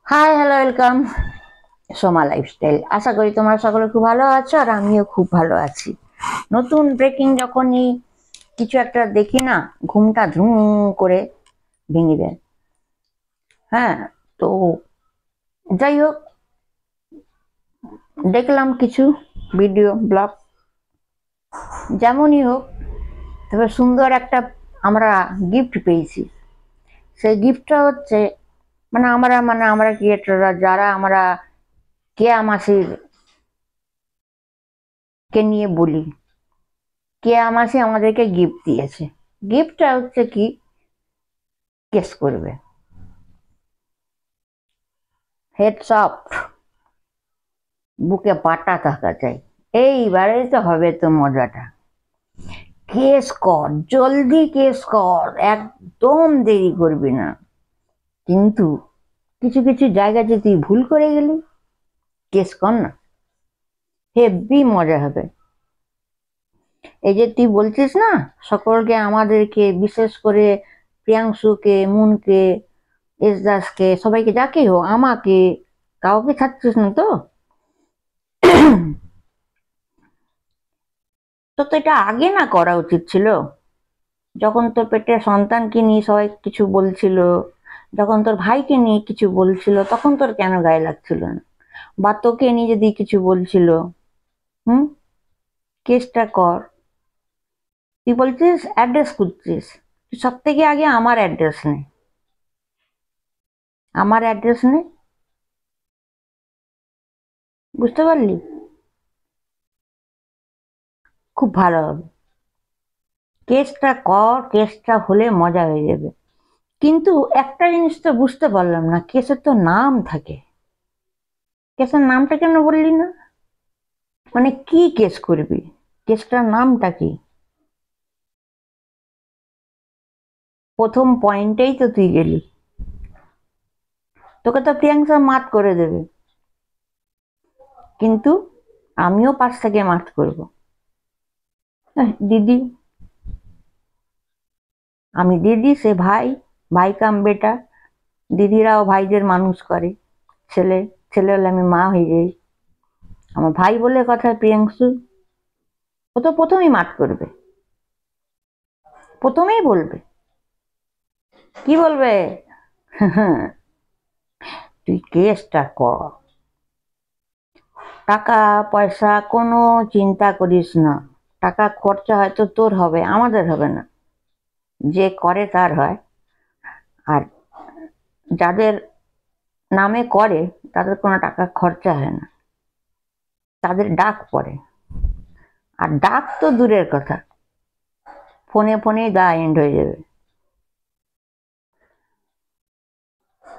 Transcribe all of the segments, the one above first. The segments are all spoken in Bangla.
High, hello, welcome Soma lifestyle. আশা করি তোমরা সকলে খুব ভালো আছো, আর আমিও খুব ভালো আছি। নতুন ব্রেকিং যখনই কিছু একটা দেখি না, ঘুমটা ধুম করে ভেঙে দেয়। হ্যাঁ, তো যাই হোক, দেখলাম কিছু ভিডিও ব্লগ, যেমনই হোক, তবে সুন্দর একটা আমরা গিফট পেয়েছি। সেই গিফটটা হচ্ছে, আমরা ক্রিয়েটররা যারা আমরা কেয়া মাসির কে নিয়ে বলি, কেয়া মাসি আমাদেরকে গিফট দিয়েছে। গিফটটা হচ্ছে কি, কেস করবে, হেড সফট, বুকে পাটা থাকা চাই। এইবারে তো হবে তো মজাটা। কেস কর, জলদি কেস কর, একদম দেরি করবি না। কিন্তু কিছু কিছু জায়গাতে তুই ভুল করে গেলি, কেস কর না, হেব্বি মজা হবে। এই যে তুই বলছিস না, সকলকে, আমাদেরকে, বিশেষ করে প্রিয়াংশুকে, মুনকে, এসদাসকে, সবাইকে, যাকে হোক, আমাকে, কাউকে ছাড়ছিস না তো? তো এটা আগে না করা উচিত ছিল, যখন তোর পেটে সন্তানকে নিয়ে সবাই কিছু বলছিল, যখন তোর ভাইকে নিয়ে কিছু বলছিল, তখন তোর কেন গায়ে লাগছিল না? বা তোকে নিয়ে যদি কিছু বলছিল, হুম, কেসটা কর। তুই বলছিস অ্যাড্রেস খুঁজছিস, তুই সব থেকে আগে আমার অ্যাড্রেস নে, আমার অ্যাড্রেস নে, বুঝতে পারলি? খুব ভালো হবে। কেসটা কর, কেসটা হলে মজা হয়ে যাবে। কিন্তু একটা জিনিস তো বুঝতে পারলাম না, কেসের তো নাম থাকে, কেসের নামটা কেন বললি না? মানে কি কেস করবি, কেসটার নামটা কি? প্রথম পয়েন্টেই তো তুই গেলি, তোকে তো প্রিয়াংশা মাত করে দেবে, কিন্তু আমিও পাশ থেকে মাত করব। দিদি, আমি দিদি, সে ভাই, ভাই কাম বেটা। দিদিরাও ভাইদের মানুষ করে, ছেলে, ছেলে হলে আমি মা হয়ে যাই। আমার ভাই বলে কথা প্রিয়াংশু, ও তো প্রথমেই মাত করবে, প্রথমেই বলবে। কি বলবে? তুই কেসটা কর, টাকা পয়সা কোনো চিন্তা করিস না। টাকা খরচা হয়তো তোর হবে, আমাদের হবে না, যে করে তার হয়। আর যাদের নামে করে, তাদের কোনো টাকা খরচা হয় না, তাদের ডাক পড়ে। আর ডাক তো দূরের কথা, ফোনে ফোনেই দা এন্ড হয়ে যাবে।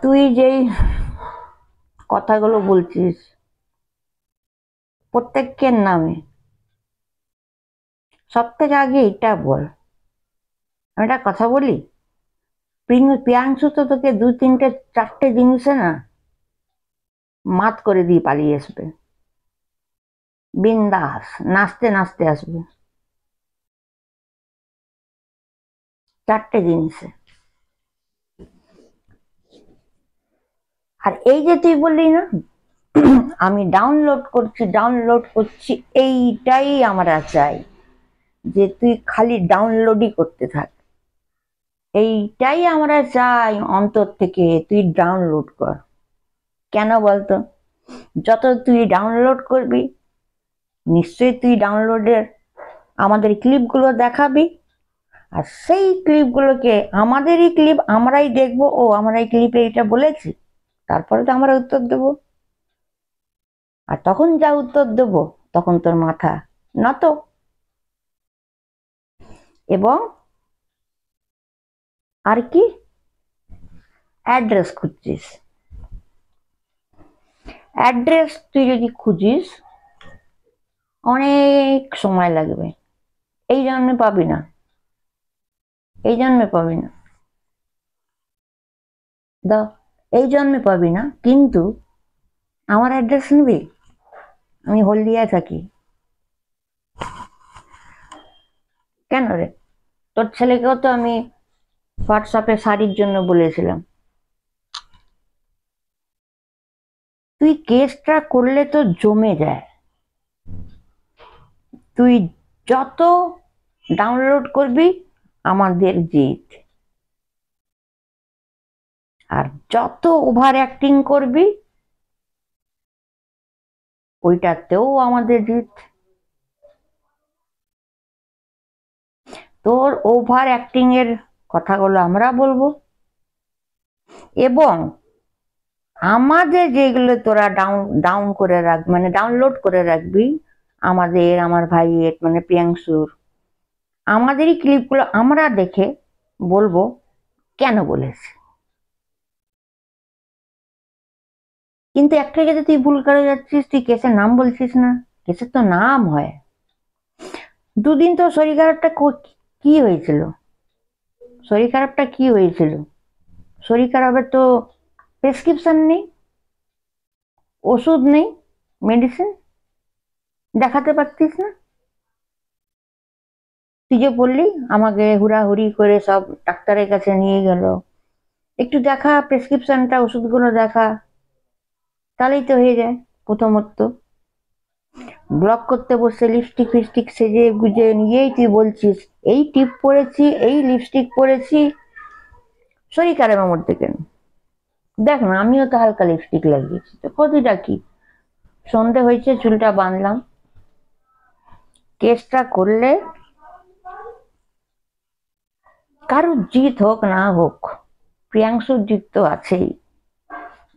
তুই যেই কথাগুলো বলছিস প্রত্যেকের নামে, সব থেকে আগে এটা বল। আমি একটা কথা বলি, প্রিয়াংশু তো তোকে দু তিনটে চারটে জিনিসে না মাত করে দিয়ে পালিয়ে আসবে, বিন্দাস নাচতে নাচতে আসবে, চারটে জিনিসে। আর এই যে তুই বললি না, আমি ডাউনলোড করছি, ডাউনলোড করছি, এইটাই আমরা চাই, যে তুই খালি ডাউনলোডই করতে থাক। এইটাই আমরা চাই অন্তর থেকে, তুই ডাউনলোড কর। কেন বলতো? যত তুই ডাউনলোড করবি, নিশ্চয়ই তুই ডাউনলোডের আমাদের ক্লিপগুলো দেখাবি, আর সেই ক্লিপগুলোকে, আমাদেরই ক্লিপ আমরাই দেখবো, ও আমরা এই ক্লিপে এটা বলেছি, তারপরে তো আমরা উত্তর দেব। আর তখন যা উত্তর দেব, তখন তোর মাথা নত। এবং আর কি, অ্যাড্রেস খুঁজছিস, অ্যাড্রেস তুই যদি খুঁজিস, অনেক সময় লাগবে, এই জন্মে পাবি না, এই জন্মে পাবি না, দা, এই জন্মে পাবি না। কিন্তু আমার অ্যাড্রেস নিবি, আমি হলদিয়ায় থাকি। কেন রে? তোর ছেলেকেও তো আমি হোয়াটসঅ্যাপে শাড়ির জন্য বলেছিলাম, তুই কেসটা করলে তো জমে যায়, তুই যত ডাউনলোড করবি আমাদের জিত, আর যত ওভার অ্যাক্টিং করবি ওইটাতেও আমাদের জিত। তোর ওভার অ্যাক্টিং এর কথাগুলো আমরা বলবো, এবং আমাদের যেগুলো তোরা ডাউন করে রাখ, মানে ডাউনলোড করে রাখবি, আমার ভাইয়ের মানে প্রিয়াংশুর, আমাদেরই ক্লিপগুলো আমরা দেখে বলবো কেন বলেছে। কিন্তু একটা ক্ষেত্রে তুই ভুল করে যাচ্ছিস, তুই কেসের নাম বলছিস না, কেসের তো নাম হয়। দুদিন তো শরীর খারাপটা কি হয়েছিল, শরীর খারাপটা কি হয়েছিল? শরীর খারাপের তো প্রেসক্রিপশন নেই, ওষুধ নেই, মেডিসিন দেখাতে পারতিস না? তুই যে বললি আমাকে হুড়াহুড়ি করে সব ডাক্তারের কাছে নিয়ে গেল, একটু দেখা প্রেসক্রিপশনটা, ওষুধগুলো দেখা, তাহলেই তো হয়ে যায়। প্রথমত ব্লগ করতে বসে লিপস্টিক ফিপস্টিক সেজে গুজে নিয়েই তুই বলছিস এই টিপ পরেছি, এই লিপস্টিক পরেছি, শরীর খারাপের মধ্যে কেন? দেখ না, আমিও তো হালকা লিপস্টিক লাগিয়েছি, তো ক্ষতিটা কি? সন্ধে হয়েছে, চুলটা বাঁধলাম। কেসটা করলে কারোর জিত হোক না হোক, প্রিয়াংশুর জিত তো আছেই,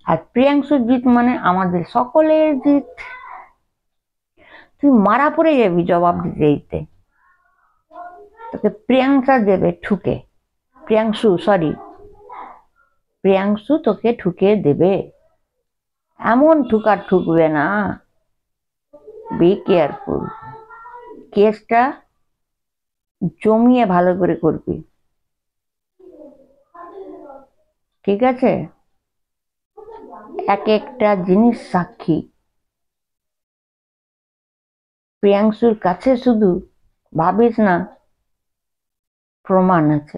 আর প্রিয়াংশুর জিত মানে আমাদের সকলের জিত। তুই মারা পড়ে যাবি জবাব দিতে দিতে, তোকে প্রিয়াংশা দেবে ঠুকে, প্রিয়াংশু তোকে ঠুকে দেবে, এমন ঠুকা ঠুকবে না, বি কেয়ারফুল। কেসটা জমিয়ে ভালো করে করবি, ঠিক আছে? এক একটা জিনিস সাক্ষী। প্রিয়াংশুর কাছে শুধু ভাবিস না প্রমাণ আছে,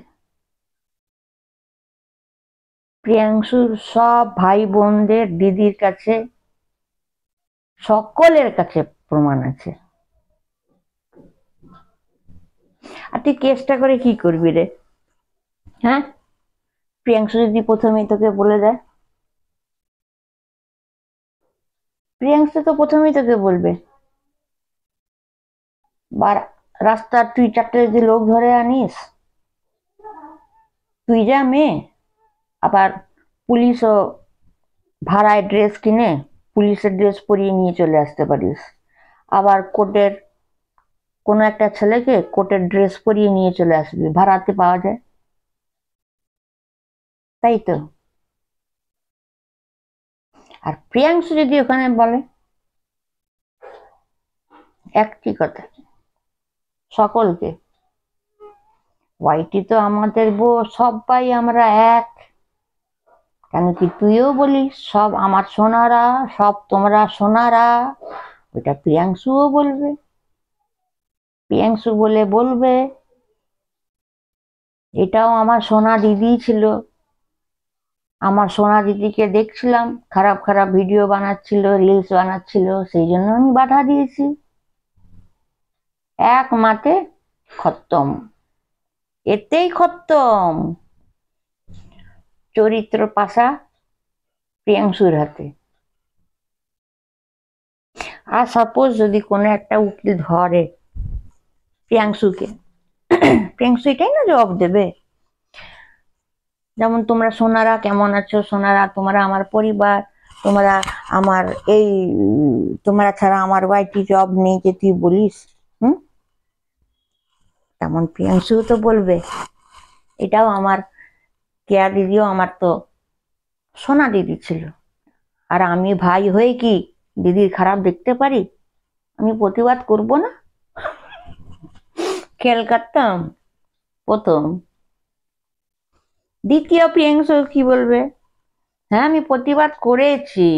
প্রিয়াংশুর সব ভাই বোনদের, দিদির কাছে, সকলের কাছে প্রমাণ আছে। আর তুই কেসটা করে কি করবি রে? হ্যাঁ, প্রিয়াংশু যদি প্রথমেই তোকে বলে দেয়, প্রিয়াংশু তো প্রথমেই তোকে বলবে, বা রাস্তার তুই চারটে যদি লোক ধরে আনিস, তুই যা মেয়ে, আবার পুলিশও ভাড়ায় ড্রেস কিনে পুলিশের ড্রেস পরিয়ে নিয়ে চলে আসতে পারিস, আবার কোর্টের কোনো একটা ছেলেকে কোর্টের ড্রেস পরিয়ে নিয়ে চলে আসবি, ভাড়াতে পাওয়া যায়, তাই তো? আর প্রিয়াংশু যদি ওখানে বলে একটি কথা সকলকে, ওয়াইটি তো আমাদের বউ, সবাই আমরা এক, কেন কি তুইও বলিস সব আমার সোনারা, সব তোমরা সোনারা, ওইটা প্রিয়াংশুও বলবে, প্রিয়াংশু বলবে এটাও আমার সোনা দিদি ছিল, আমার সোনা দিদিকে দেখছিলাম খারাপ খারাপ ভিডিও বানাচ্ছিল, রিলস বানাচ্ছিল, সেই জন্য আমি বাধা দিয়েছি। এক মাতে খতম, এতেই খতম। চরিত্র পাশা প্রিয়াংশুর হাতে। আর সাপোজ যদি কোনো একটা উকিল ধরে প্রিয়াংশুকে, প্রিয়াংশু এটাই না জবাব দেবে, যেমন তোমরা সোনারা কেমন আছো, সোনারা তোমরা আমার পরিবার, তোমরা আমার এই, তোমরা ছাড়া আমার ওয়াইটি জব নেই যে তুই বলিস। তেমন প্রিয়াংশু তো বলবে এটাও আমার কেয়া দিদিও আমার তো সোনা দিদি ছিল, আর আমি ভাই হয়ে কি দিদির খারাপ দেখতে পারি? আমি প্রতিবাদ করব না? খেয়াল করতাম প্রথম। দ্বিতীয় প্রিয়াংশু কি বলবে? হ্যাঁ আমি প্রতিবাদ করেছি,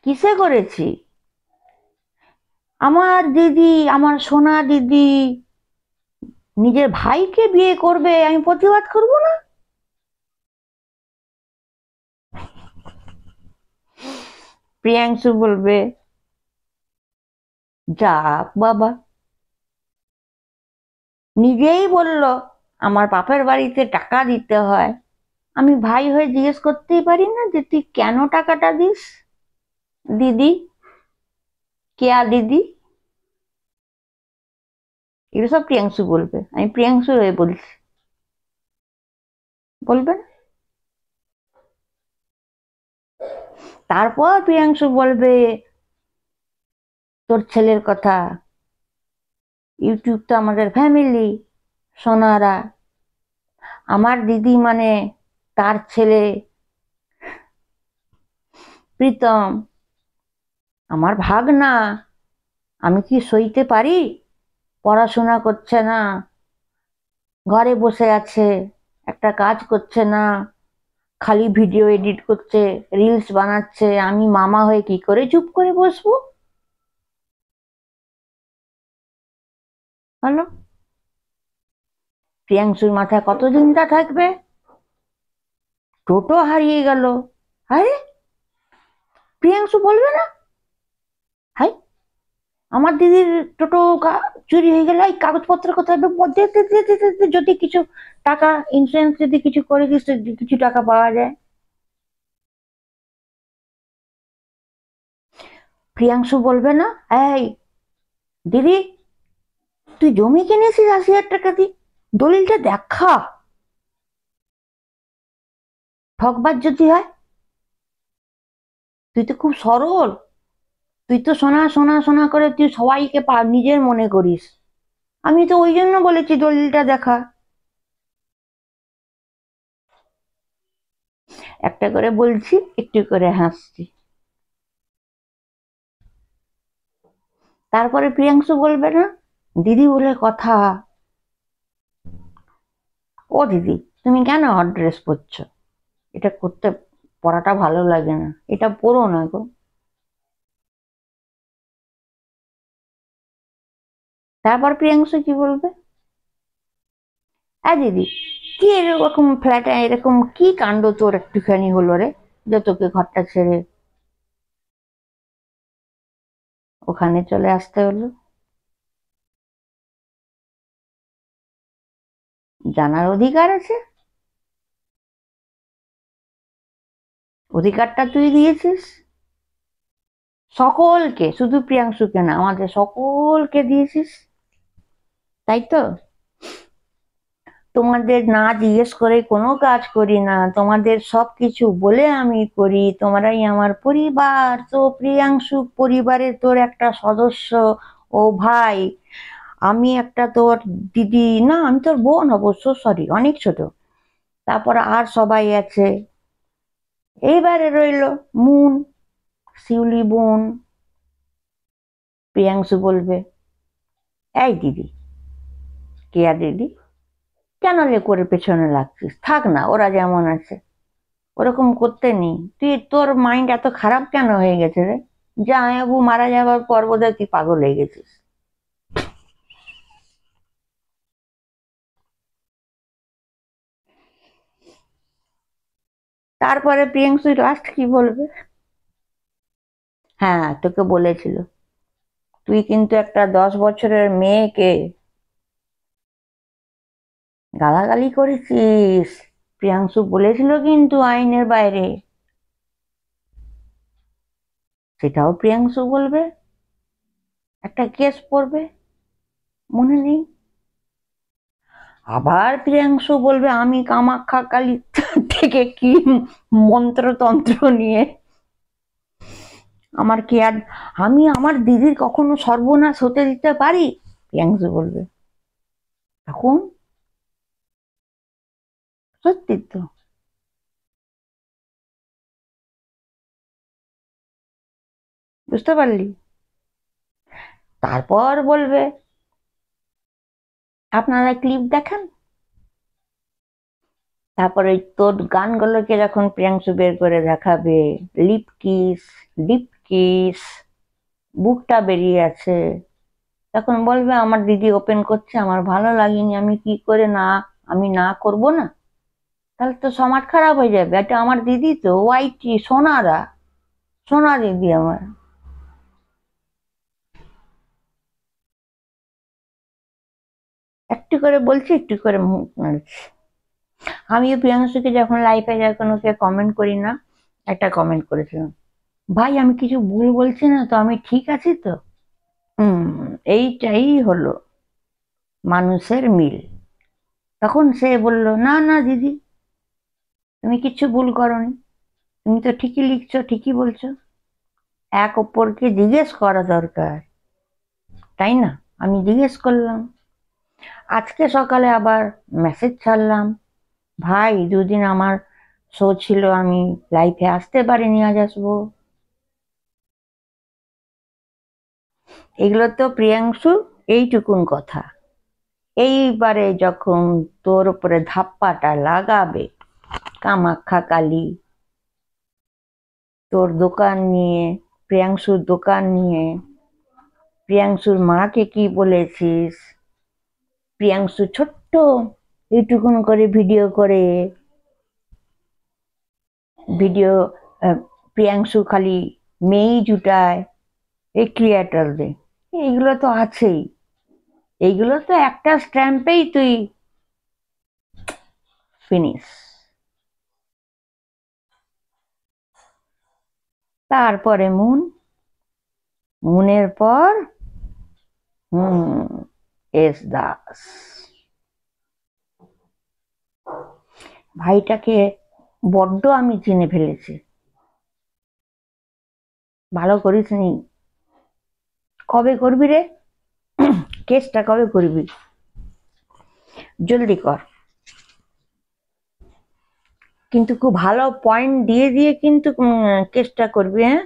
কিসে করেছি? আমার দিদি, আমার সোনা দিদি নিজের ভাইকে বিয়ে করবে, আমি প্রতিবাদ করব না? প্রিয়াংশু বলবে, যাক বাবা, নিজেই বলল আমার বাপের বাড়িতে টাকা দিতে হয়, আমি ভাই হয়ে জিজ্ঞেস করতেই পারি না যে তুই কেন টাকাটা দিস? দিদি, কেয়া দিদি? এগুলো সব প্রিয়াংশু বলবে, আমি প্রিয়াংশু হয়ে বলছি, বলবে না? তারপর প্রিয়াংশু বলবে তোর ছেলের কথা, ইউটিউব তো আমাদের ফ্যামিলি, সোনারা, আমার দিদি মানে তার ছেলে প্রীতম আমার ভাগনা, আমি কি সইতে পারি? পড়াশোনা করছে না, ঘরে বসে আছে, একটা কাজ করছে না, খালি ভিডিও এডিট করছে, রিলস বানাচ্ছে, আমি মামা হয়ে কি করে চুপ করে বসবো? হলো, প্রিয়াংশুর মাথায় কত চিন্তা থাকবে। টোটো হারিয়ে গেল, আরে প্রিয়াংশু বলবে না, হাই আমার দিদির টোটো চুরি হয়ে গেল, এই কাগজপত্র কোথায়? যদি কিছু টাকা ইন্স্যুরেন্স যদি কিছু করে দিস, কিছু টাকা পাওয়া যায়। প্রিয়াংশু বলবে না, এই দিদি তুই জমি কিনেছিস ৮০,০০০ টাকা দিয়ে, দলিলটা দেখা, ঠকবার যদি হয়, তুই তো খুব সরল, তুই তো সোনা সোনা সোনা করে তুই সবাইকে নিজের মনে করিস, আমি তো ওই জন্য বলেছি দলিলটা দেখা। একটা করে বলছি, একটু করে হাসছি। তারপরে প্রিয়াংশু বলবে না, দিদি বলে কথা, ও দিদি তুমি কেন হট ড্রেস পরছো? এটা করতে, পরাটা ভালো লাগে না, এটা পরো না গো। তারপর প্রিয়াংশু কি বলবে, হ্যাঁ দিদি কি এরকম ফ্ল্যাটে এরকম কি কাণ্ড তোর একটুখানি হলো রে, যে তোকে ঘরটা ছেড়ে ওখানে চলে আসতে হলো? জানার অধিকার আছে, অধিকারটা তুই দিয়েছিস সকলকে, শুধু প্রিয়াংশুকে না, আমাদের সকলকে দিয়েছিস, তাই তো? তোমাদের না জিজ্ঞেস করে কোনো কাজ করি না, তোমাদের সবকিছু বলে আমি করি, তোমরাই আমার পরিবার, তো প্রিয়াংশু পরিবারের তোর একটা সদস্য, ও ভাই, আমি একটা তোর দিদি, না আমি তোর বোন অবশ্য, সরি অনেক ছোট, তারপর আর সবাই আছে, এইবারে রইল মুন, শিউলি বোন। প্রিয়াংশু বলবে, এই দিদি, কেয়া দিদি, কেন লে করে পেছনে লাগছিস, থাক না, ওরা যেমন আছে ওরকম করতে নেই, তুই তোর মাইন্ড এত খারাপ কেন হয়ে গেছে রে? জামাইবাবু মারা যাবার পর বোধহয় তুই পাগল হয়ে গেছিস। তারপরে প্রিয়াংশু লাস্ট কি বলবে, হ্যাঁ তোকে বলেছিল, তুই কিন্তু একটা 10 বছরের মেয়েকে গালাগালি করেছিস, প্রিয়াংশু বলেছিল কিন্তু আইনের বাইরে, সেটাও প্রিয়াংশু বলবে, একটা কেস পড়বে, মনে নেই? আবার প্রিয়াংশু বলবে আমি কামাখ্যা কালী থেকে কি মন্ত্রতন্ত্র নিয়ে আমার কি আর, আমি আমার দিদির কখনো সর্বনাশ হতে দিতে পারি? প্রিয়াংশু বলবে, এখন সত্যি তো, বুঝতে পারলি? তারপর বলবে, আপনারা ক্লিপ দেখান। তারপরে তোর গানগুলোকে যখন প্রিয়াংশু বের করে দেখাবে, লিপ কিস, ডিপ কিস, বুকটা বেরিয়ে আছে, তখন বলবে আমার দিদি ওপেন করছে, আমার ভালো লাগেনি, আমি কি করে না, আমি না করব না? তাহলে তো সমাজ খারাপ হয়ে যাবে, এটা আমার দিদি তো ওয়াইটি সোনারা, সোনা দিদি আমার। একটু করে বলছি, একটু করে মুখ নাড়ছে। আমিও প্রিয়াংশুকে যখন লাইফে যখন ওকে কমেন্ট করি না, একটা কমেন্ট করেছিলাম, ভাই আমি কিছু ভুল বলছি না তো, আমি ঠিক আছি তো। হুম, এইটাই হলো মানুষের মিল। তখন সে বলল, না না দিদি, তুমি কিচ্ছু ভুল করোনি, তুমি তো ঠিকই লিখছো, ঠিকই বলছো। এক অপরকে জিজ্ঞেস করা দরকার, তাই না? আমি জিজ্ঞেস করলাম। আজকে সকালে আবার মেসেজ ছাড়লাম, ভাই দুদিন আমার শো ছিল, আমি লাইফে আসতে পারিনি, আজ আসবো। এগুলো তো প্রিয়াংশু এইটুকুন কথা। এইবারে যখন তোর উপরে ধাপ্পাটা লাগাবে কামাখ্যা কালী, তোর দোকান নিয়ে, প্রিয়াংশুর দোকান নিয়ে, প্রিয়াংশুর মাকে কি বলেছিস, প্রিয়াংশু ছোট্ট এইটুকুন করে ভিডিও করে, ভিডিও প্রিয়াংশু খালি মেয়েই জুটায় এই ক্রিয়েটরদের, এইগুলো তো আছেই। এইগুলো তো একটা স্ট্যাম্পেই তুই ফিনিশ। তারপরে মুনের পর এস দাস। ভাইটাকে বড্ড আমি চিনে ফেলেছি। ভালো করিস নি। কবে করবি রে কেসটা, কবে করবি? জলদি কর। কিন্তু খুব ভালো পয়েন্ট দিয়ে দিয়ে কিন্তু কেসটা করবি, হ্যাঁ?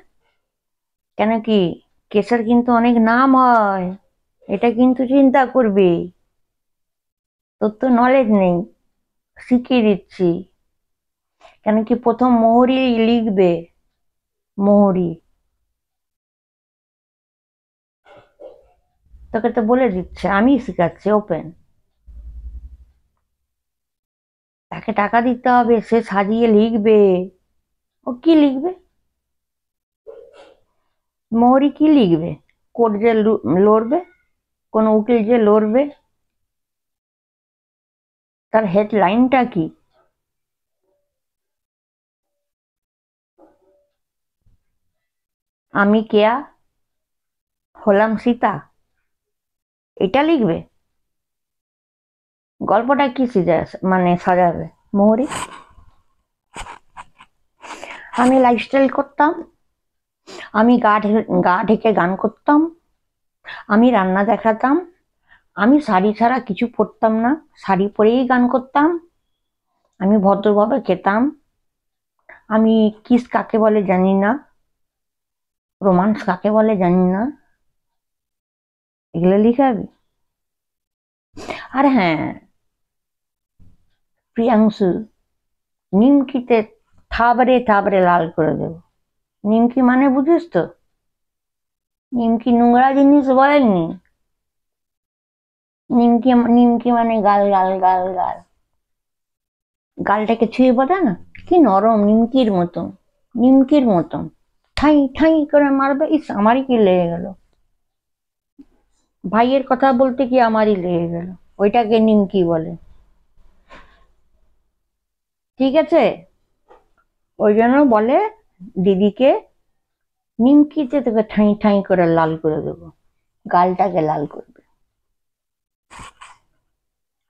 কেন কি কেসের কিন্তু অনেক নাম হয়, এটা কিন্তু চিন্তা করবি। তোর তো নলেজ নেই, শিখিয়ে দিচ্ছি। কেন কি প্রথম মোহরি লিখবে, মোহরি। তোকে তো বলে দিচ্ছে, আমি শিখাচ্ছি ওপেন। তাকে টাকা দিতে হবে, সে সাজিয়ে লিখবে। ও কি লিখবে? মোহরি কি লিখবে? কোর্ট যে লড়বে, কোন উকিল যে লড়বে, তার হেডলাইনটা কি? আমি কেয়া হলাম সীতা, এটা লিখবে? গল্পটা কি মানে সাজাবে মোহরি? আমি লাইফস্টাইল করতাম, আমি গা ঢেকে গান করতাম, আমি রান্না দেখাতাম, আমি শাড়ি ছাড়া কিছু পরতাম না, শাড়ি পরেই গান করতাম, আমি ভদ্রভাবে খেতাম, আমি কিস কাকে বলে জানি না, রোমান্স কাকে বলে জানি না, এগুলো লিখাবি? আর হ্যাঁ, প্রিয়াংশু, নিমকিতে থাবড়ে থাবড়ে লাল করে দেবো। নিমকি মানে বুঝিস তো? নিমকি নোংরা জিনিস বলেননি। নিমকি নিমকি মানে গাল গাল গাল গাল, গালটাকে ছুঁয়ে বলে না, কি নরম, নিমকির মতন, নিমকির মতন। ঠাই ঠাই করে মারবে। ইস, আমারই কি লেগে গেল, ভাইয়ের কথা বলতে কি আমারই লেগে গেল। ওইটাকে নিমকি বলে, ঠিক আছে? ওই জন্য বলে দিদিকে নিমকিতে তোকে ঠাই ঠাই করে লাল করে দেবো, গালটাকে লাল করবে।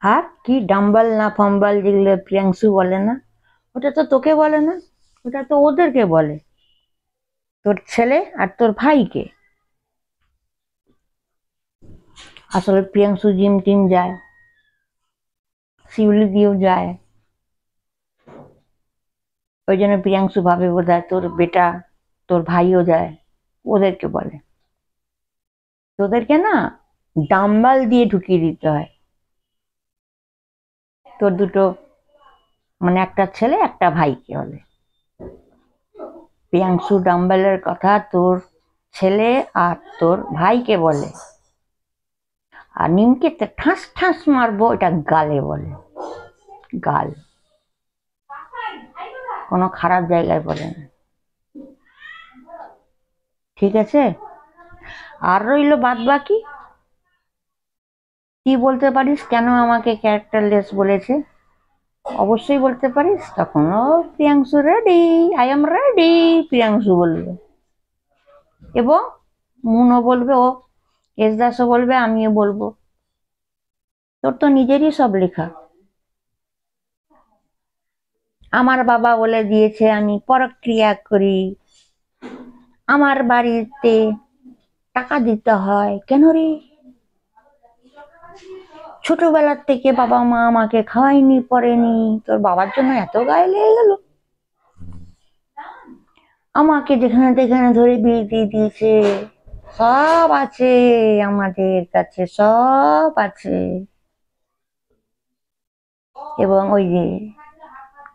আর কি ডাম্বল না ফাম্বল যেগুলো প্রিয়াংশু বলে না, ওটা তো তোকে বলে না, ওটা তো ওদেরকে বলে, তোর ছেলে আর তোর ভাইকে। আসলে প্রিয়াংশু জিম টিম যায়, শিউলি দিয়েও যায়, ওই জন্য প্রিয়াংশু ভাবে বোধহয় তোর বেটা, তোর ভাইও যায়, ওদেরকে বলে। তোদেরকে না ডাম্বাল দিয়ে ঢুকিয়ে দিতে হয়। তোর দুটো মানে একটা ছেলে একটা ভাইকে বলে। প্রিয়াংশু ডাম্বেলের কথা তোর ছেলে আর তোর ভাইকে বলে, আর নিমকিতে ঠাস ঠাস মারবো এটা গালে বলে। গাল, কোনো খারাপ জায়গায় বলে না। ঠিক আছে? আর রইল বাদ বাকি, কি বলতে পারিস কেন আমাকে ক্যারেক্টারলেস বলেছে? অবশ্যই বলতে পারিস। তখন ও Priyanshu ready, I am ready, Priyanshu বলবে, এবং মুনও বলবে, ও এস দাসও বলবে, আমিও বলবো। তোর তো নিজেরই সব লেখা। আমার বাবা বলে দিয়েছে আমি পরক্রিয়া করি, আমার বাড়িতে টাকা দিতে হয়। কেন রে? ছোটবেলার থেকে বাবা মা আমাকে খাওয়ায়নি, পড়েনি, তোর বাবার জন্য এত গায়ে লেগে গেল? আমাকে যেখানে যেখানে ধরে বিয়ে দিয়ে দিয়েছে, সব আছে আমাদের কাছে, সব আছে। এবং ওই যে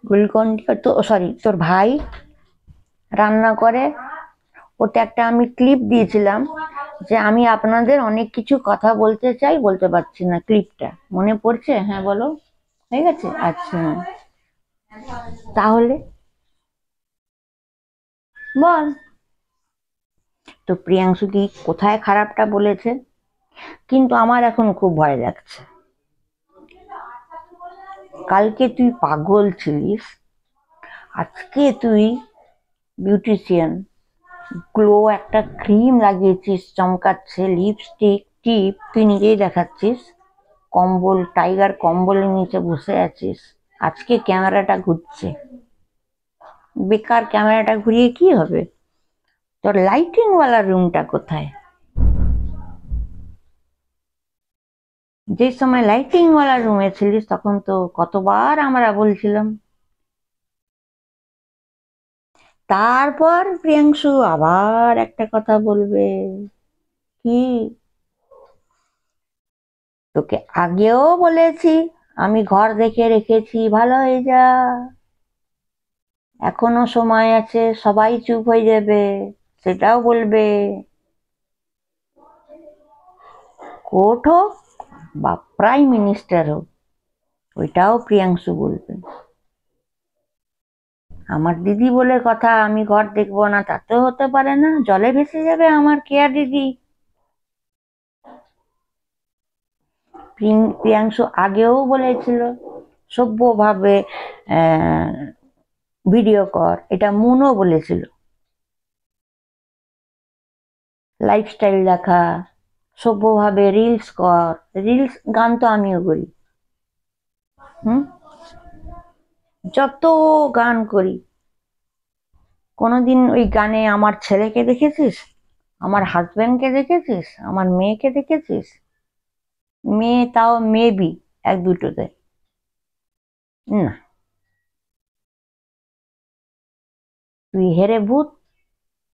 গুলকন্ডি, তো সরি, তোর ভাই রান্না করে, ওটা একটা আমি ক্লিপ দিয়েছিলাম, যে আমি আপনাদের অনেক কিছু কথা বলতে চাই, বলতে পারছি না। ক্লিপটা মনে পড়ছে? হ্যাঁ বলো, হয়ে গেছে? আচ্ছা, তাহলে বল, তো প্রিয়াংশু কি কোথায় খারাপটা বলেছে? কিন্তু আমার এখন খুব ভয় লাগছে। কালকে তুই পাগল ছিলিস, আজকে তুই বিউটিশিয়ান, গ্লো একটা ক্রিম লাগিয়েছিস, চমকাচ্ছে, লিপস্টিক টিপ তুই নিজেই দেখাচ্ছিস, কম্বল, টাইগার কম্বলের নিচে বসে আছিস, আজকে ক্যামেরাটা ঘুরছে। বেকার ক্যামেরাটা ঘুরিয়ে কি হবে? তোর লাইটিং ওয়ালা রুমটা কোথায়? যে সময় লাইটিং ওয়ালা রুমে ছিলিস তখন তো কতবার আমরা বলছিলাম। তারপর প্রিয়াংশু আবার একটা কথা বলবে, কি? তোকে আগেও বলেছি আমি ঘর দেখে রেখেছি, ভালো হয়ে যা, এখনো সময় আছে, সবাই চুপ হয়ে যাবে, সেটাও বলবে। কোর্ট হোক বা প্রাইম মিনিস্টার হোক, ওইটাও প্রিয়াংশু বলবে। আমার দিদি বলে কথা, আমি ঘর দেখবো না, তাতেও হতে পারে না, জলে ভেসে যাবে আমার কেয়া দিদি। প্রিয়াংশু আগেও বলেছিল সভ্যভাবে ভিডিও কর, এটা মুনও বলেছিল। লাইফস্টাইল দেখা, সভ্যভাবে রিলস কর, রিলস গান তো আমিও করি, যত গান করি, কোনোদিন ওই গানে আমার ছেলেকে দেখেছিস, আমার হাজবেন্ডকে দেখেছিস, আমার মেয়েকে দেখেছিস? মেয়ে তাও মেবি এক দুটোতে, না। তুই হেরে ভূত,